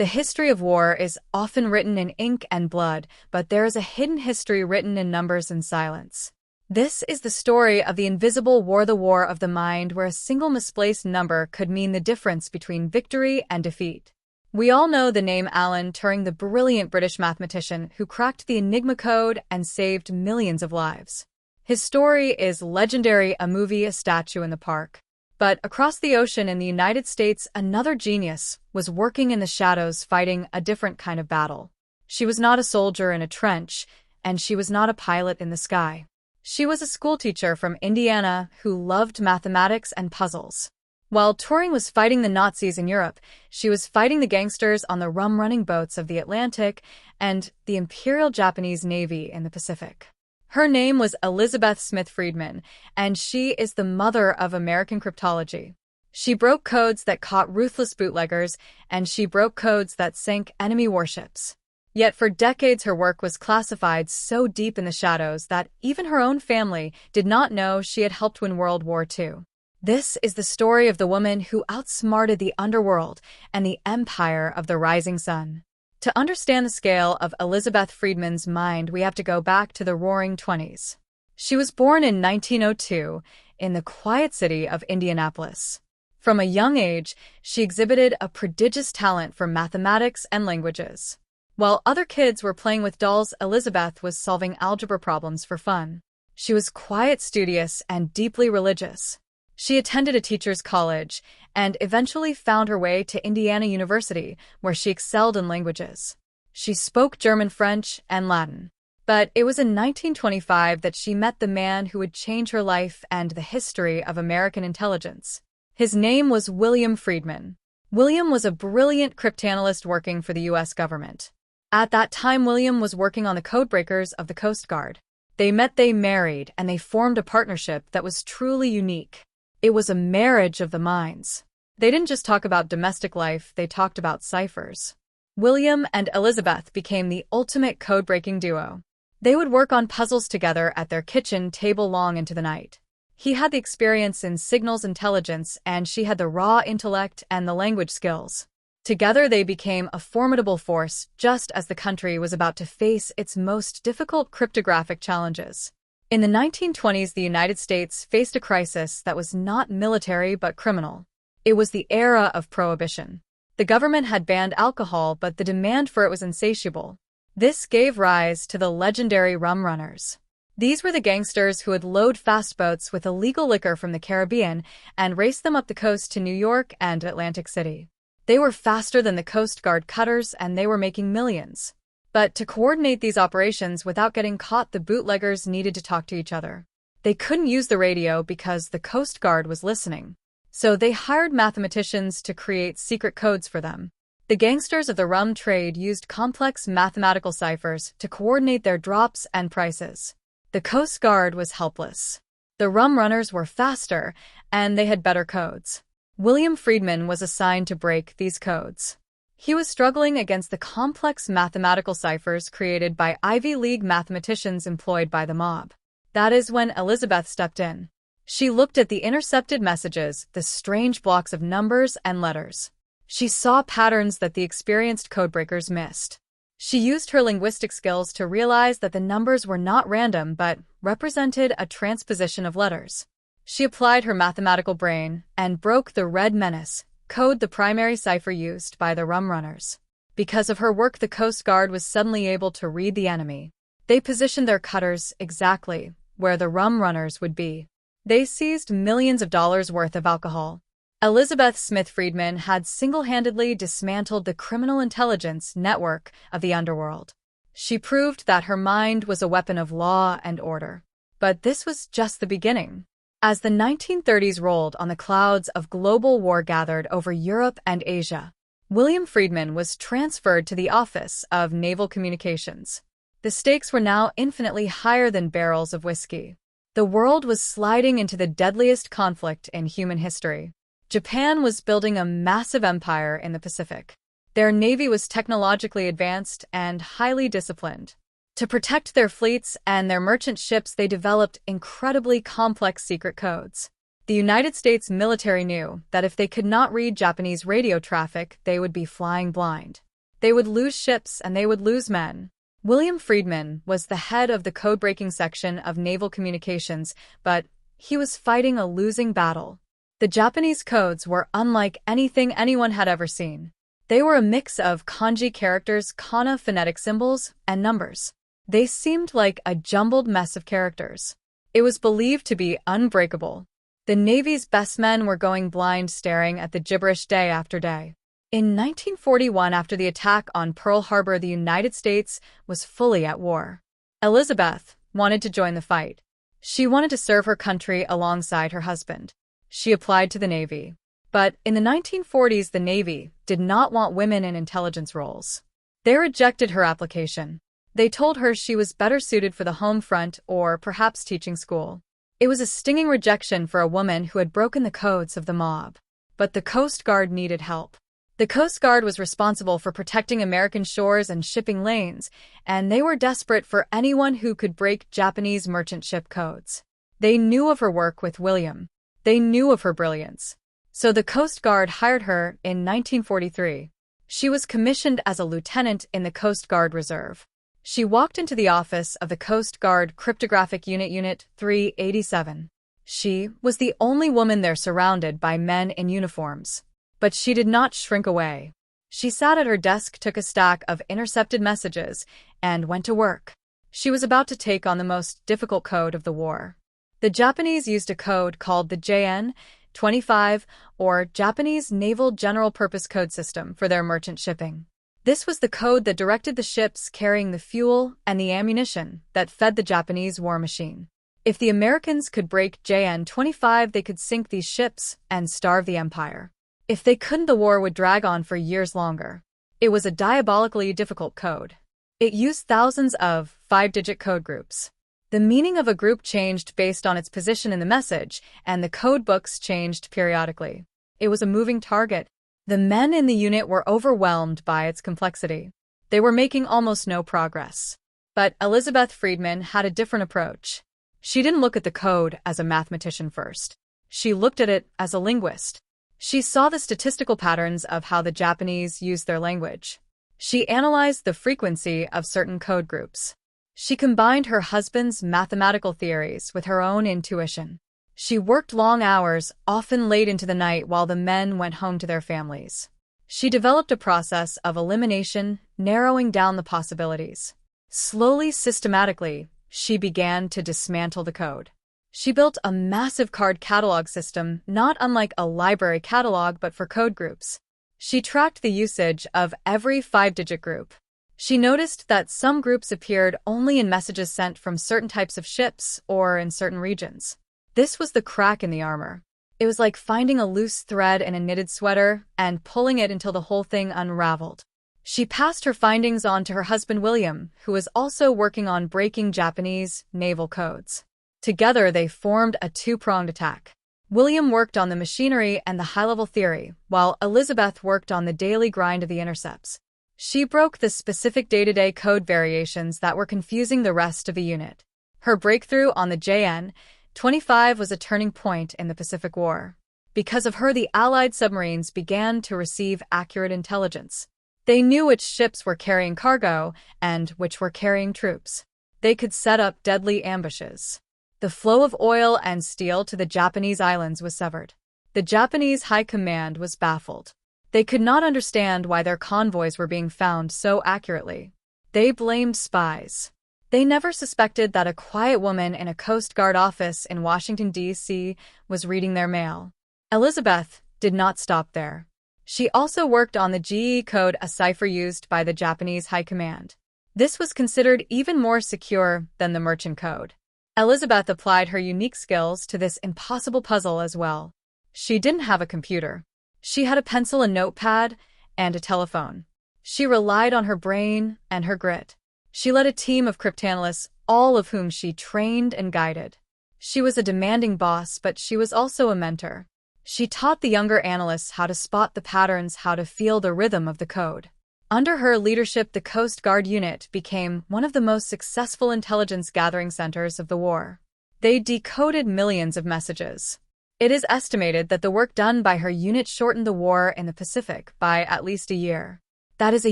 The history of war is often written in ink and blood, but there is a hidden history written in numbers and silence. This is the story of the invisible war, the war of the mind, where a single misplaced number could mean the difference between victory and defeat. We all know the name Alan Turing, the brilliant British mathematician who cracked the Enigma code and saved millions of lives. His story is legendary, a movie, a statue in the park. But across the ocean in the United States, another genius was working in the shadows, fighting a different kind of battle. She was not a soldier in a trench, and she was not a pilot in the sky. She was a schoolteacher from Indiana who loved mathematics and puzzles. While Turing was fighting the Nazis in Europe, she was fighting the gangsters on the rum-running boats of the Atlantic and the Imperial Japanese Navy in the Pacific. Her name was Elizebeth Smith Friedman, and she is the mother of American cryptology. She broke codes that caught ruthless bootleggers, and she broke codes that sank enemy warships. Yet for decades her work was classified so deep in the shadows that even her own family did not know she had helped win World War II. This is the story of the woman who outsmarted the underworld and the empire of the rising sun. To understand the scale of Elizebeth Friedman's mind, we have to go back to the Roaring '20s. She was born in 1902 in the quiet city of Indianapolis. From a young age, she exhibited a prodigious talent for mathematics and languages. While other kids were playing with dolls, Elizebeth was solving algebra problems for fun. She was quiet, studious, and deeply religious. She attended a teacher's college and eventually found her way to Indiana University, where she excelled in languages. She spoke German, French, and Latin. But it was in 1925 that she met the man who would change her life and the history of American intelligence. His name was William Friedman. William was a brilliant cryptanalyst working for the U.S. government. At that time, William was working on the codebreakers of the Coast Guard. They met, they married, and they formed a partnership that was truly unique. It was a marriage of the minds. They didn't just talk about domestic life, they talked about ciphers. William and Elizebeth became the ultimate code-breaking duo. They would work on puzzles together at their kitchen table long into the night. He had the experience in signals intelligence, and she had the raw intellect and the language skills. Together they became a formidable force just as the country was about to face its most difficult cryptographic challenges. In the 1920s, the United States faced a crisis that was not military but criminal. It was the era of Prohibition. The government had banned alcohol, but the demand for it was insatiable. This gave rise to the legendary rum-runners. These were the gangsters who would load fast boats with illegal liquor from the Caribbean and race them up the coast to New York and Atlantic City. They were faster than the Coast Guard cutters, and they were making millions. But to coordinate these operations without getting caught, the bootleggers needed to talk to each other. They couldn't use the radio because the Coast Guard was listening. So they hired mathematicians to create secret codes for them. The gangsters of the rum trade used complex mathematical ciphers to coordinate their drops and prices. The Coast Guard was helpless. The rum-runners were faster, and they had better codes. William Friedman was assigned to break these codes. He was struggling against the complex mathematical ciphers created by Ivy League mathematicians employed by the mob. That is when Elizebeth stepped in. She looked at the intercepted messages, the strange blocks of numbers and letters. She saw patterns that the experienced codebreakers missed. She used her linguistic skills to realize that the numbers were not random but represented a transposition of letters. She applied her mathematical brain and broke the Red Menace code, the primary cipher used by the rum-runners. Because of her work, the Coast Guard was suddenly able to read the enemy. They positioned their cutters exactly where the rum-runners would be. They seized millions of dollars worth of alcohol. Elizebeth Smith Friedman had single-handedly dismantled the criminal intelligence network of the underworld. She proved that her mind was a weapon of law and order. But this was just the beginning. As the 1930s rolled on, the clouds of global war gathered over Europe and Asia. William Friedman was transferred to the Office of Naval Communications. The stakes were now infinitely higher than barrels of whiskey. The world was sliding into the deadliest conflict in human history. Japan was building a massive empire in the Pacific. Their navy was technologically advanced and highly disciplined. To protect their fleets and their merchant ships, they developed incredibly complex secret codes. The United States military knew that if they could not read Japanese radio traffic, they would be flying blind. They would lose ships and they would lose men. William Friedman was the head of the code-breaking section of naval communications, but he was fighting a losing battle. The Japanese codes were unlike anything anyone had ever seen. They were a mix of kanji characters, kana phonetic symbols, and numbers. They seemed like a jumbled mess of characters. It was believed to be unbreakable. The Navy's best men were going blind staring at the gibberish day after day. In 1941, after the attack on Pearl Harbor, the United States was fully at war. Elizabeth wanted to join the fight. She wanted to serve her country alongside her husband. She applied to the Navy. But in the 1940s, the Navy did not want women in intelligence roles. They rejected her application. They told her she was better suited for the home front or perhaps teaching school. It was a stinging rejection for a woman who had broken the codes of the mob. But the Coast Guard needed help. The Coast Guard was responsible for protecting American shores and shipping lanes, and they were desperate for anyone who could break Japanese merchant ship codes. They knew of her work with William. They knew of her brilliance. So the Coast Guard hired her in 1943. She was commissioned as a lieutenant in the Coast Guard Reserve. She walked into the office of the Coast Guard Cryptographic Unit 387. She was the only woman there, surrounded by men in uniforms. But she did not shrink away. She sat at her desk, took a stack of intercepted messages, and went to work. She was about to take on the most difficult code of the war. The Japanese used a code called the JN-25, or Japanese Naval General Purpose Code System, for their merchant shipping. This was the code that directed the ships carrying the fuel and the ammunition that fed the Japanese war machine. If the Americans could break JN-25, they could sink these ships and starve the empire. If they couldn't, the war would drag on for years longer. It was a diabolically difficult code. It used thousands of 5-digit code groups. The meaning of a group changed based on its position in the message, and the code books changed periodically. It was a moving target. The men in the unit were overwhelmed by its complexity. They were making almost no progress. But Elizebeth Friedman had a different approach. She didn't look at the code as a mathematician first. She looked at it as a linguist. She saw the statistical patterns of how the Japanese used their language. She analyzed the frequency of certain code groups. She combined her husband's mathematical theories with her own intuition. She worked long hours, often late into the night, while the men went home to their families. She developed a process of elimination, narrowing down the possibilities. Slowly, systematically, she began to dismantle the code. She built a massive card catalog system, not unlike a library catalog but for code groups. She tracked the usage of every 5-digit group. She noticed that some groups appeared only in messages sent from certain types of ships or in certain regions. This was the crack in the armor. It was like finding a loose thread in a knitted sweater and pulling it until the whole thing unraveled. She passed her findings on to her husband William, who was also working on breaking Japanese naval codes. Together, they formed a two-pronged attack. William worked on the machinery and the high-level theory, while Elizabeth worked on the daily grind of the intercepts. She broke the specific day-to-day code variations that were confusing the rest of the unit. Her breakthrough on the JN-25 was a turning point in the Pacific War. Because of her, the Allied submarines began to receive accurate intelligence. They knew which ships were carrying cargo and which were carrying troops. They could set up deadly ambushes. The flow of oil and steel to the Japanese islands was severed. The Japanese high command was baffled. They could not understand why their convoys were being found so accurately. They blamed spies. They never suspected that a quiet woman in a Coast Guard office in Washington, D.C. was reading their mail. Elizabeth did not stop there. She also worked on the GE code, a cipher used by the Japanese high command. This was considered even more secure than the merchant code. Elizabeth applied her unique skills to this impossible puzzle as well. She didn't have a computer. She had a pencil, a notepad, and a telephone. She relied on her brain and her grit. She led a team of cryptanalysts, all of whom she trained and guided. She was a demanding boss, but she was also a mentor. She taught the younger analysts how to spot the patterns, how to feel the rhythm of the code. Under her leadership, the Coast Guard unit became one of the most successful intelligence gathering centers of the war. They decoded millions of messages. It is estimated that the work done by her unit shortened the war in the Pacific by at least a year. That is a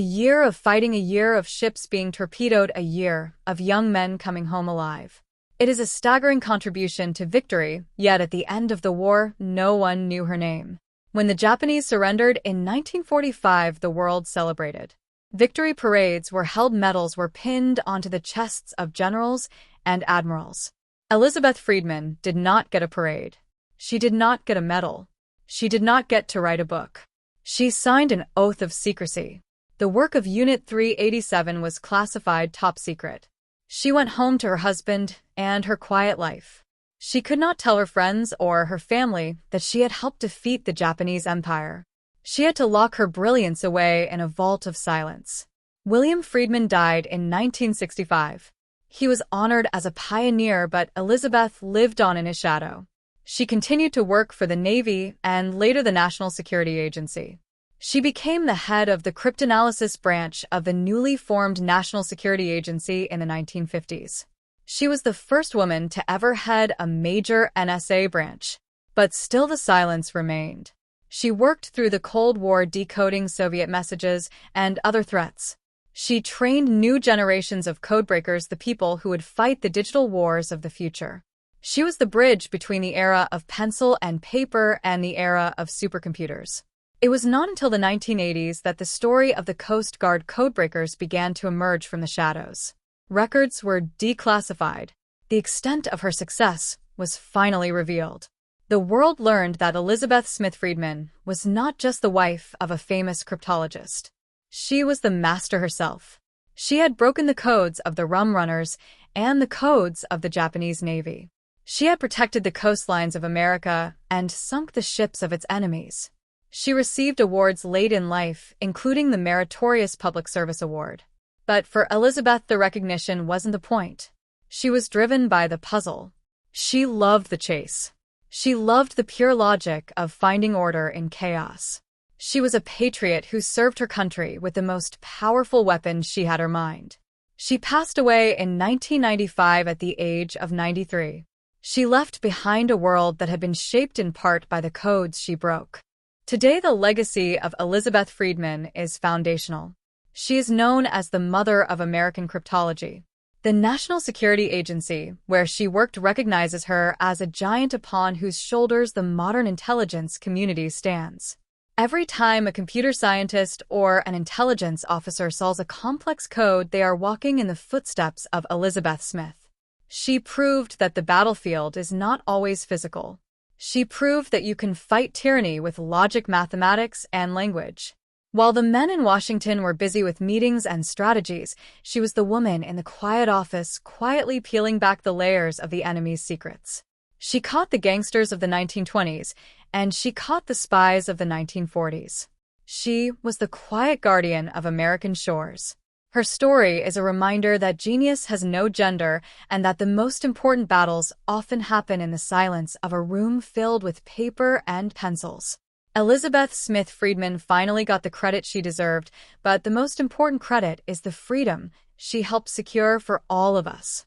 year of fighting, a year of ships being torpedoed, a year of young men coming home alive. It is a staggering contribution to victory, yet at the end of the war, no one knew her name. When the Japanese surrendered in 1945, the world celebrated. Victory parades were held, medals were pinned onto the chests of generals and admirals. Elizebeth Friedman did not get a parade. She did not get a medal. She did not get to write a book. She signed an oath of secrecy. The work of Unit 387 was classified top secret. She went home to her husband and her quiet life. She could not tell her friends or her family that she had helped defeat the Japanese Empire. She had to lock her brilliance away in a vault of silence. William Friedman died in 1965. He was honored as a pioneer, but Elizebeth lived on in his shadow. She continued to work for the Navy and later the National Security Agency. She became the head of the cryptanalysis branch of the newly formed National Security Agency in the 1950s. She was the first woman to ever head a major NSA branch. But still the silence remained. She worked through the Cold War decoding Soviet messages and other threats. She trained new generations of codebreakers, the people who would fight the digital wars of the future. She was the bridge between the era of pencil and paper and the era of supercomputers. It was not until the 1980s that the story of the Coast Guard codebreakers began to emerge from the shadows. Records were declassified. The extent of her success was finally revealed. The world learned that Elizebeth Smith Friedman was not just the wife of a famous cryptologist. She was the master herself. She had broken the codes of the rum-runners and the codes of the Japanese Navy. She had protected the coastlines of America and sunk the ships of its enemies. She received awards late in life, including the Meritorious Public Service Award. But for Elizebeth, the recognition wasn't the point. She was driven by the puzzle. She loved the chase. She loved the pure logic of finding order in chaos. She was a patriot who served her country with the most powerful weapon she had, her mind. She passed away in 1995 at the age of 93. She left behind a world that had been shaped in part by the codes she broke. Today, the legacy of Elizebeth Friedman is foundational. She is known as the mother of American cryptology. The National Security Agency, where she worked, recognizes her as a giant upon whose shoulders the modern intelligence community stands. Every time a computer scientist or an intelligence officer solves a complex code, they are walking in the footsteps of Elizebeth Smith. She proved that the battlefield is not always physical. She proved that you can fight tyranny with logic, mathematics, and language. While the men in Washington were busy with meetings and strategies, she was the woman in the quiet office, quietly peeling back the layers of the enemy's secrets. She caught the gangsters of the 1920s, and she caught the spies of the 1940s. She was the quiet guardian of American shores. Her story is a reminder that genius has no gender and that the most important battles often happen in the silence of a room filled with paper and pencils. Elizebeth Smith Friedman finally got the credit she deserved, but the most important credit is the freedom she helped secure for all of us.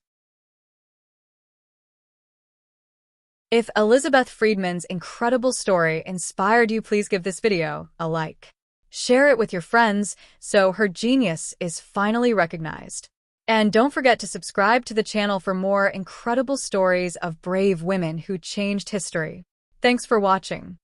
If Elizebeth Friedman's incredible story inspired you, please give this video a like. Share it with your friends so her genius is finally recognized. And don't forget to subscribe to the channel for more incredible stories of brave women who changed history. Thanks for watching.